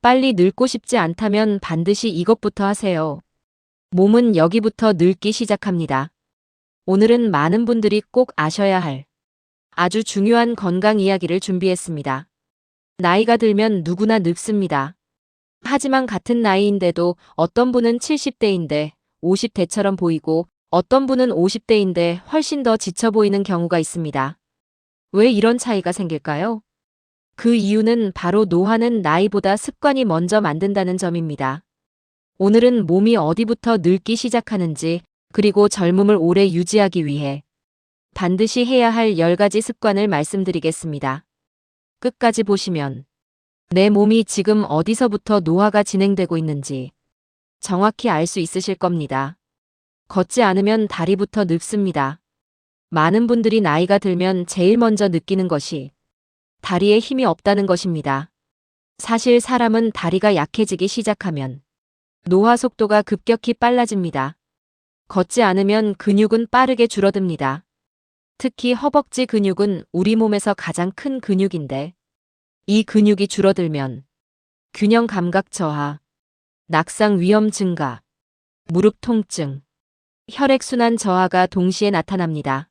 빨리 늙고 싶지 않다면 반드시 이것부터 하세요. 몸은 여기부터 늙기 시작합니다. 오늘은 많은 분들이 꼭 아셔야 할 아주 중요한 건강 이야기를 준비했습니다. 나이가 들면 누구나 늙습니다. 하지만 같은 나이인데도 어떤 분은 70대인데 50대처럼 보이고 어떤 분은 50대인데 훨씬 더 지쳐 보이는 경우가 있습니다. 왜 이런 차이가 생길까요? 그 이유는 바로 노화는 나이보다 습관이 먼저 만든다는 점입니다. 오늘은 몸이 어디부터 늙기 시작하는지 그리고 젊음을 오래 유지하기 위해 반드시 해야 할 10가지 습관을 말씀드리겠습니다. 끝까지 보시면 내 몸이 지금 어디서부터 노화가 진행되고 있는지 정확히 알 수 있으실 겁니다. 걷지 않으면 다리부터 늙습니다. 많은 분들이 나이가 들면 제일 먼저 느끼는 것이 다리에 힘이 없다는 것입니다. 사실 사람은 다리가 약해지기 시작하면 노화 속도가 급격히 빨라집니다. 걷지 않으면 근육은 빠르게 줄어듭니다. 특히 허벅지 근육은 우리 몸에서 가장 큰 근육인데 이 근육이 줄어들면 균형 감각 저하, 낙상 위험 증가, 무릎 통증, 혈액순환 저하가 동시에 나타납니다.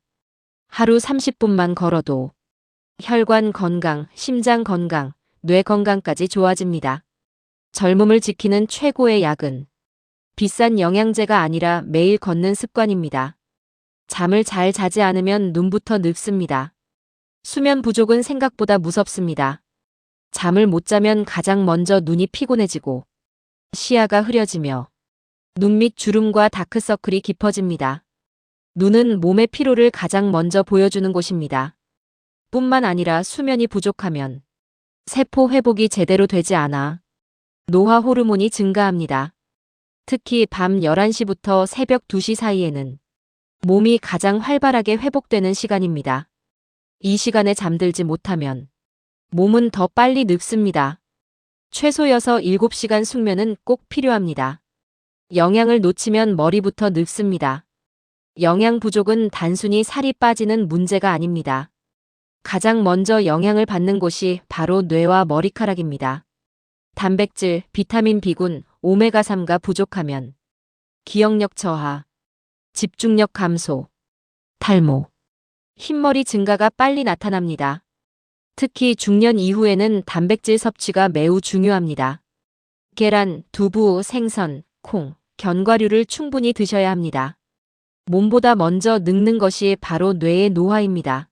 하루 30분만 걸어도 혈관 건강, 심장 건강, 뇌 건강까지 좋아집니다. 젊음을 지키는 최고의 약은 비싼 영양제가 아니라 매일 걷는 습관입니다. 잠을 잘 자지 않으면 눈부터 늙습니다. 수면 부족은 생각보다 무섭습니다. 잠을 못 자면 가장 먼저 눈이 피곤해지고 시야가 흐려지며 눈 밑 주름과 다크서클이 깊어집니다. 눈은 몸의 피로를 가장 먼저 보여주는 곳입니다. 뿐만 아니라 수면이 부족하면 세포 회복이 제대로 되지 않아 노화 호르몬이 증가합니다. 특히 밤 11시부터 새벽 2시 사이에는 몸이 가장 활발하게 회복되는 시간입니다. 이 시간에 잠들지 못하면 몸은 더 빨리 늙습니다. 최소 6~7시간 숙면은 꼭 필요합니다. 영양을 놓치면 머리부터 늙습니다. 영양 부족은 단순히 살이 빠지는 문제가 아닙니다. 가장 먼저 영향을 받는 곳이 바로 뇌와 머리카락입니다. 단백질, 비타민 B군, 오메가3가 부족하면 기억력 저하, 집중력 감소, 탈모, 흰머리 증가가 빨리 나타납니다. 특히 중년 이후에는 단백질 섭취가 매우 중요합니다. 계란, 두부, 생선, 콩, 견과류를 충분히 드셔야 합니다. 몸보다 먼저 늙는 것이 바로 뇌의 노화입니다.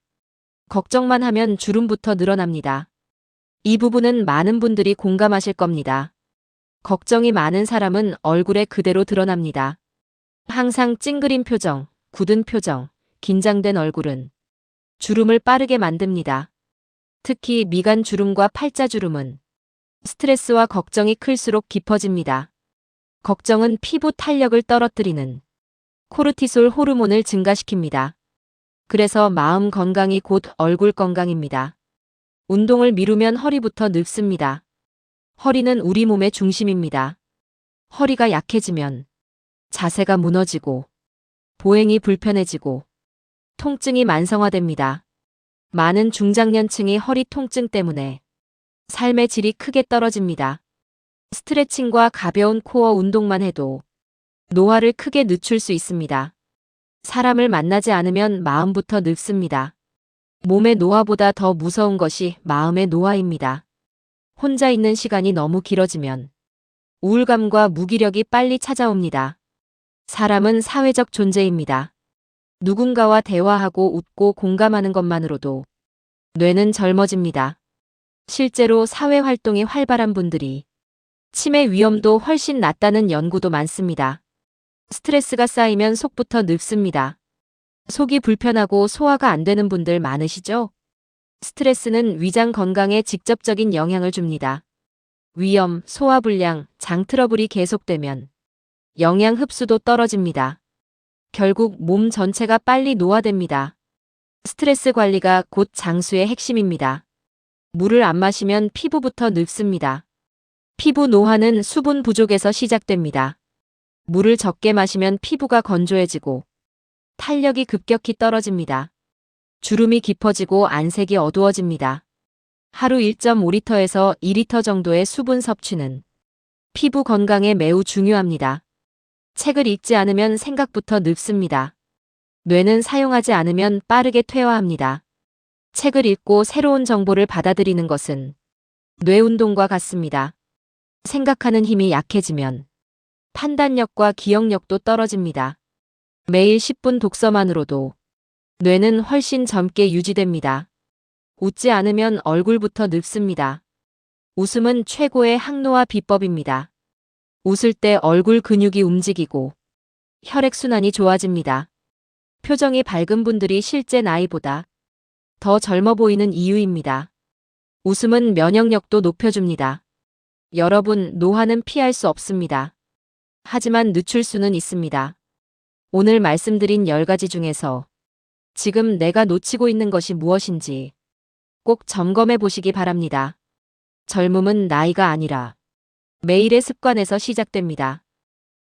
걱정만 하면 주름부터 늘어납니다. 이 부분은 많은 분들이 공감하실 겁니다. 걱정이 많은 사람은 얼굴에 그대로 드러납니다. 항상 찡그린 표정, 굳은 표정, 긴장된 얼굴은 주름을 빠르게 만듭니다. 특히 미간 주름과 팔자 주름은 스트레스와 걱정이 클수록 깊어집니다. 걱정은 피부 탄력을 떨어뜨리는 코르티솔 호르몬을 증가시킵니다. 그래서 마음 건강이 곧 얼굴 건강입니다. 운동을 미루면 허리부터 늙습니다. 허리는 우리 몸의 중심입니다. 허리가 약해지면 자세가 무너지고 보행이 불편해지고 통증이 만성화됩니다. 많은 중장년층이 허리 통증 때문에 삶의 질이 크게 떨어집니다. 스트레칭과 가벼운 코어 운동만 해도 노화를 크게 늦출 수 있습니다. 사람을 만나지 않으면 마음부터 늙습니다. 몸의 노화보다 더 무서운 것이 마음의 노화입니다. 혼자 있는 시간이 너무 길어지면 우울감과 무기력이 빨리 찾아옵니다. 사람은 사회적 존재입니다. 누군가와 대화하고 웃고 공감하는 것만으로도 뇌는 젊어집니다. 실제로 사회활동이 활발한 분들이 치매 위험도 훨씬 낮다는 연구도 많습니다. 스트레스가 쌓이면 속부터 늙습니다. 속이 불편하고 소화가 안 되는 분들 많으시죠? 스트레스는 위장 건강에 직접적인 영향을 줍니다. 위염, 소화불량, 장 트러블이 계속되면 영양 흡수도 떨어집니다. 결국 몸 전체가 빨리 노화됩니다. 스트레스 관리가 곧 장수의 핵심입니다. 물을 안 마시면 피부부터 늙습니다. 피부 노화는 수분 부족에서 시작됩니다. 물을 적게 마시면 피부가 건조해지고 탄력이 급격히 떨어집니다. 주름이 깊어지고 안색이 어두워집니다. 하루 1.5리터에서 2리터 정도의 수분 섭취는 피부 건강에 매우 중요합니다. 책을 읽지 않으면 생각부터 늙습니다. 뇌는 사용하지 않으면 빠르게 퇴화합니다. 책을 읽고 새로운 정보를 받아들이는 것은 뇌 운동과 같습니다. 생각하는 힘이 약해지면 판단력과 기억력도 떨어집니다. 매일 10분 독서만으로도 뇌는 훨씬 젊게 유지됩니다. 웃지 않으면 얼굴부터 늙습니다. 웃음은 최고의 항노화 비법입니다. 웃을 때 얼굴 근육이 움직이고 혈액순환이 좋아집니다. 표정이 밝은 분들이 실제 나이보다 더 젊어 보이는 이유입니다. 웃음은 면역력도 높여줍니다. 여러분, 노화는 피할 수 없습니다. 하지만 늦출 수는 있습니다. 오늘 말씀드린 10가지 중에서 지금 내가 놓치고 있는 것이 무엇인지 꼭 점검해 보시기 바랍니다. 젊음은 나이가 아니라 매일의 습관에서 시작됩니다.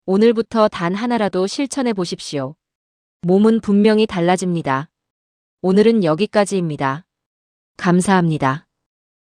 오늘부터 단 하나라도 실천해 보십시오. 몸은 분명히 달라집니다. 오늘은 여기까지입니다. 감사합니다.